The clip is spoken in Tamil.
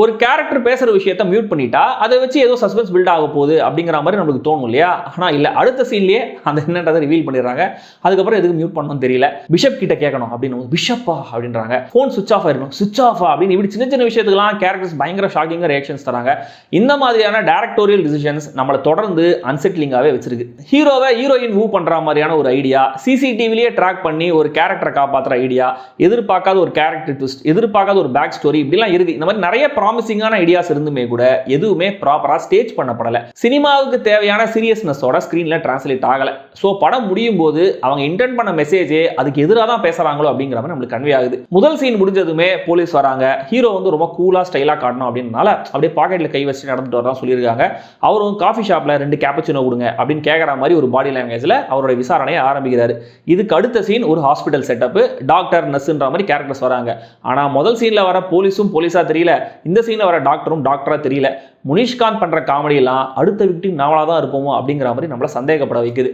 ஒரு கேரக்டர் பேசுற விஷயத்த மியூட் பண்ணிட்டா அதை வச்சு ஏதோ சஸ்பென்ஸ் பில்ட் ஆக போகுது அப்படிங்கிற மாதிரி நமக்கு தோணும் இல்லையா? ஆனா இல்ல, அடுத்த சீன்லயே அந்த என்னன்றதை ரிவீல் பண்ணிடுறாங்க. அதுக்கப்புறம் எதுக்கு மியூட் பண்ணணும்னு தெரியல. பிஷப் கிட்ட கேட்கணும் அப்படின்னு, பிஷப்பா அப்படின்றாங்க. போன் சுவிட்ச் ஆஃப் ஆயிருக்கும், சுவிட்ச் ஆஃபா அப்படின்னு இப்படி சின்ன சின்ன விஷயத்துக்குலாம் கேரக்டர்ஸ் பயங்கர ஷாக்கிங்கா ரியாக்ஷன்ஸ் தராங்க. இந்த மாதிரியான டைரக்டோரியல் டிசிஷன்ஸ் நம்மளை தொடர்ந்து அன்செட்டிலிங்காவே வச்சிருக்கு. ஹீரோவை ஹீரோயின் மூவ் பண்ற மாதிரியான ஒரு ஐடியா, சிசிடிவிலேயே ட்ராக் பண்ணி ஒரு கேரக்டரை காப்பாற்றுற ஐடியா, எதிர்பார்க்காத ஒரு கேரக்டர் ட்விஸ்ட், எதிர்பார்க்காத ஒரு பேக் ஸ்டோரி, இப்படிலாம் இருக்கு. இந்த மாதிரி நிறைய ப்ராமிசிங்கான ஐடியாஸ் இருந்துமே கூட எதுவுமே ப்ராப்பரா ஸ்டேஜ் பண்ணப்படல. சினிமாவுக்கு தேவையான சீரியஸ்னஸோட ஸ்கிரீன்ல டிரான்ஸ்லேட் ஆகல. சோ படம் முடியும் போது அவங்க இன்டென்ட் பண்ண மெசேஜே அதுக்கு எதிராக தான் பேசுறாங்களோ அப்படிங்கிற மாதிரி நம்மளுக்கு கன்வே ஆகுது. முதல் சீன் முடிஞ்சதுமே போலீஸ் வராங்க. ஹீரோ வந்து ரொம்ப கூலா ஸ்டைலா காட்டணும் அப்படின்னால அப்படியே பாக்கெட்ல கை வச்சு நடந்துட்டு வரதான் சொல்லியிருக்காங்க. அவரும் காஃபி ஷாப்ல 2 கேப்பச்சினோ கொடுங்க அப்படின்னு கேட்கற மாதிரி ஒரு பாடி லாங்குவேஜ்ல அவரோட விசாரணையை ஆரம்பிக்கிறாரு. இதுக்கு அடுத்த சீன் ஒரு ஹாஸ்பிட்டல் செட்டப், டாக்டர் நர்ஸ்ன்ற மாதிரி கேரக்டர்ஸ் வராங்க. ஆனா முதல் சீன்ல வர போலீஸும் போலீஸா தெரியல, இந்த சீன்ல வர டாக்டரும் டாக்டரா தெரியல. முனிஷ்காந்த் பண்ற காமெடி எல்லாம் அடுத்த விக்டிம் நாமளா தான் இருப்போமோ அப்படிங்கிற மாதிரி நம்மள சந்தேகப்பட வைக்குது.